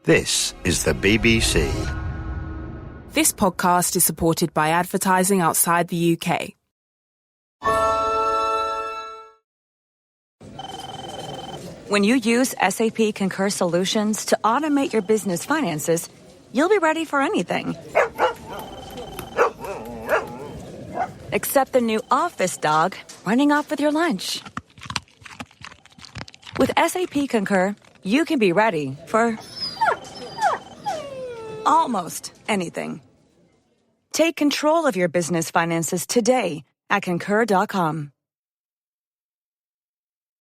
This is the BBC. This podcast is supported by advertising outside the UK. When you use SAP Concur Solutions to automate your business finances, you'll be ready for anything. Except the new office dog running off with your lunch. With SAP Concur, you can be ready for almost anything. Take control of your business finances today at Concur.com.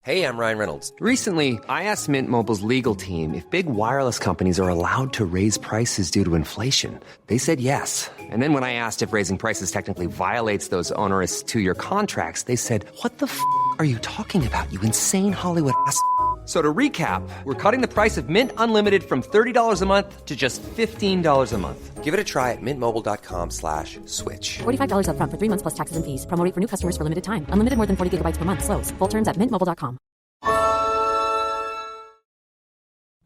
Hey, I'm Ryan Reynolds. Recently, I asked Mint Mobile's legal team if big wireless companies are allowed to raise prices due to inflation. They said yes. And then when I asked if raising prices technically violates those onerous two-year contracts, they said, "What the f*** are you talking about, you insane Hollywood ass?" So to recap, we're cutting the price of Mint Unlimited from $30 a month to just $15 a month. Give it a try at mintmobile.com/switch. $45 up front for 3 months plus taxes and fees. Promo rate for new customers for limited time. Unlimited more than 40 gigabytes per month. Slows full terms at mintmobile.com.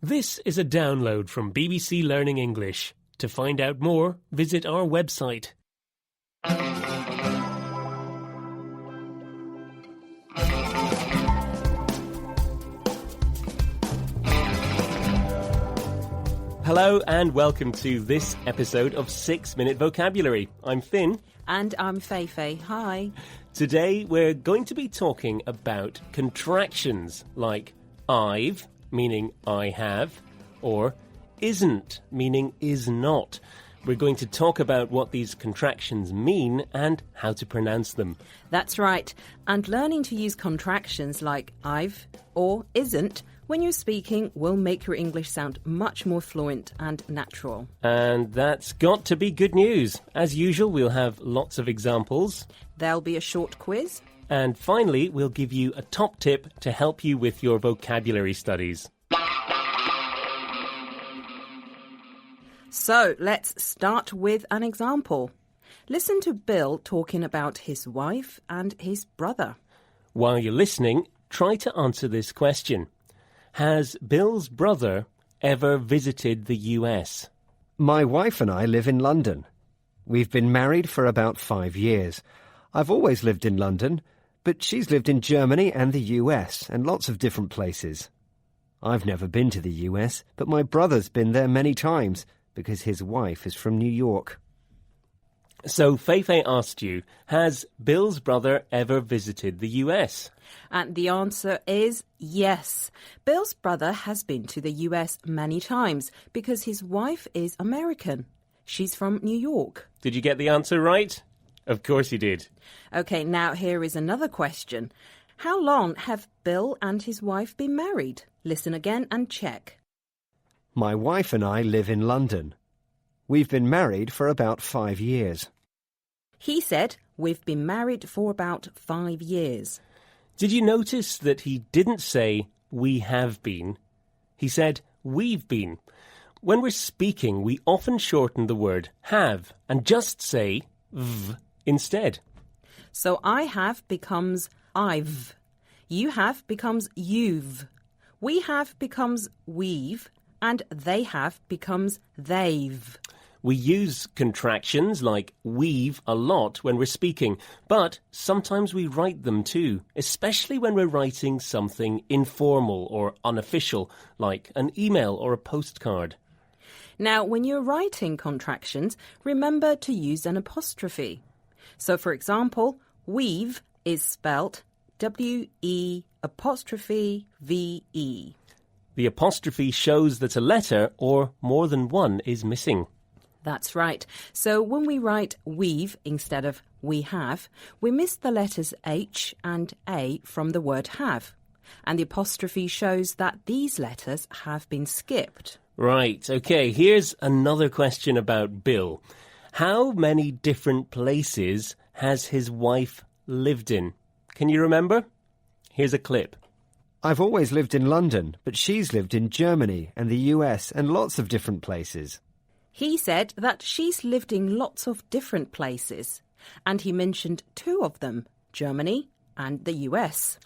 This is a download from BBC Learning English. To find out more, visit our website. Hello and welcome to this episode of 6 Minute Vocabulary. I'm Finn. And I'm Feifei. Hi. Today we're going to be talking about contractions like I've, meaning I have, or isn't, meaning is not. We're going to talk about what these contractions mean and how to pronounce them. That's right. And learning to use contractions like I've or isn't when you're speaking will make your English sound much more fluent and natural. And that's got to be good news. As usual, we'll have lots of examples. There'll be a short quiz. And finally, we'll give you a top tip to help you with your vocabulary studies. So let's start with an example. Listen to Bill talking about his wife and his brother. While you're listening, try to answer this question. Has Bill's brother ever visited the US? My wife and I live in London. We've been married for about 5 years. I've always lived in London, but she's lived in Germany and the US and lots of different places. I've never been to the US, but my brother's been there many times because his wife is from New York. So Feifei asked you, has Bill's brother ever visited the US? And the answer is yes. Bill's brother has been to the US many times because his wife is American. She's from New York. Did you get the answer right? Of course you did. OK, now here is another question. How long have Bill and his wife been married? Listen again and check. My wife and I live in London. We've been married for about 5 years. He said, we've been married for about 5 years. Did you notice that he didn't say, we have been? He said, we've been. When we're speaking, we often shorten the word have and just say v instead. So I have becomes I've. You have becomes you've. We have becomes we've. And they have becomes they've. We use contractions like we've a lot when we're speaking, but sometimes we write them too, especially when we're writing something informal or unofficial, like an email or a postcard. Now, when you're writing contractions, remember to use an apostrophe. So, for example, we've is spelt W-E''V-E. The apostrophe shows that a letter or more than one is missing. That's right. So when we write we've instead of we have, we miss the letters H and A from the word have. And the apostrophe shows that these letters have been skipped. Right, OK, here's another question about Bill. How many different places has his wife lived in? Can you remember? Here's a clip. I've always lived in London, but she's lived in Germany and the US and lots of different places. He said that she's lived in lots of different places, and he mentioned 2 of them, Germany and the US.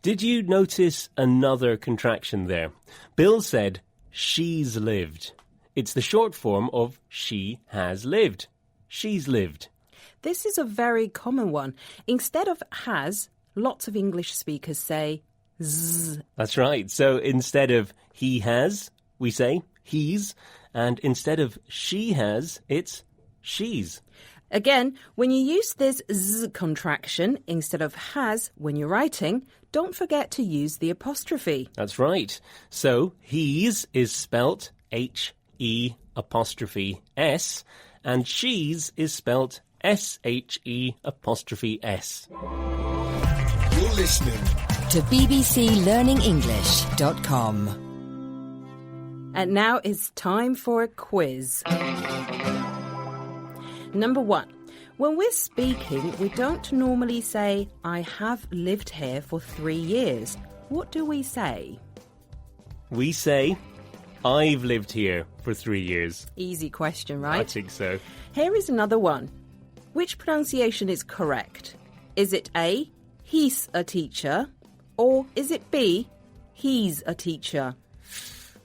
Did you notice another contraction there? Bill said she's lived. It's the short form of she has lived. She's lived. This is a very common one. Instead of has, lots of English speakers say z. That's right. So instead of he has, we say he's. And instead of she has, it's she's. Again, when you use this z contraction instead of has when you're writing, don't forget to use the apostrophe. That's right. So he's is spelt H-E apostrophe S, and she's is spelt S-H-E apostrophe S. You're listening to bbclearningenglish.com. And now it's time for a quiz. Number 1. When we're speaking, we don't normally say, I have lived here for 3 years. What do we say? We say, I've lived here for 3 years. Easy question, right? I think so. Here is another one. Which pronunciation is correct? Is it A, he's a teacher, or is it B, he's a teacher?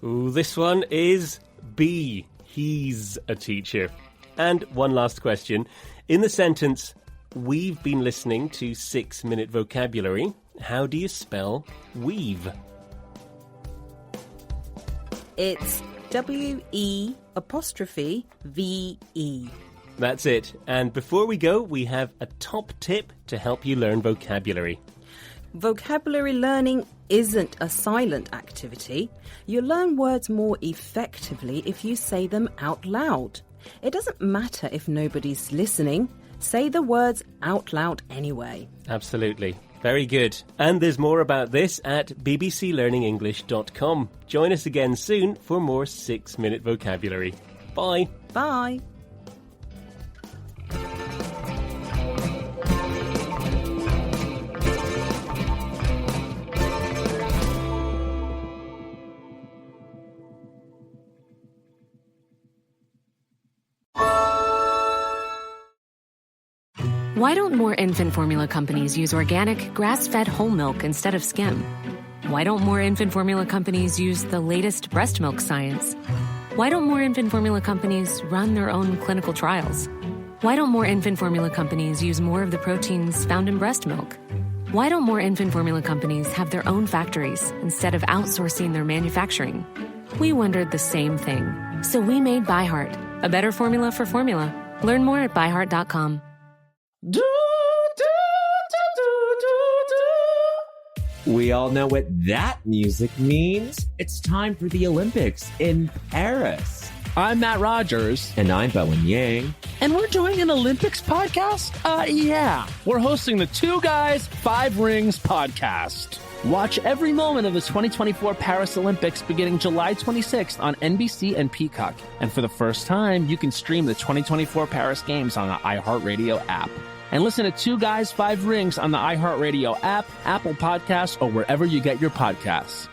Ooh, this one is B, he's a teacher. And one last question. In the sentence, we've been listening to 6-Minute Vocabulary, how do you spell weave? It's W-E apostrophe V-E. That's it. And before we go, we have a top tip to help you learn vocabulary. Vocabulary learning isn't a silent activity. You learn words more effectively if you say them out loud. It doesn't matter if nobody's listening. Say the words out loud anyway. Absolutely. Very good. And there's more about this at bbclearningenglish.com. Join us again soon for more 6-Minute Vocabulary. Bye. Bye. Why don't more infant formula companies use organic, grass-fed whole milk instead of skim? Why don't more infant formula companies use the latest breast milk science? Why don't more infant formula companies run their own clinical trials? Why don't more infant formula companies use more of the proteins found in breast milk? Why don't more infant formula companies have their own factories instead of outsourcing their manufacturing? We wondered the same thing. So we made ByHeart, a better formula for formula. Learn more at byheart.com. We all know what that music means. It's time for the Olympics in Paris. I'm Matt Rogers. And I'm Bowen Yang. And we're doing an Olympics podcast? Yeah. We're hosting the Two Guys, Five Rings podcast. Watch every moment of the 2024 Paris Olympics beginning July 26th on NBC and Peacock. And for the first time, you can stream the 2024 Paris Games on the iHeartRadio app. And listen to Two Guys, Five Rings on the iHeartRadio app, Apple Podcasts, or wherever you get your podcasts.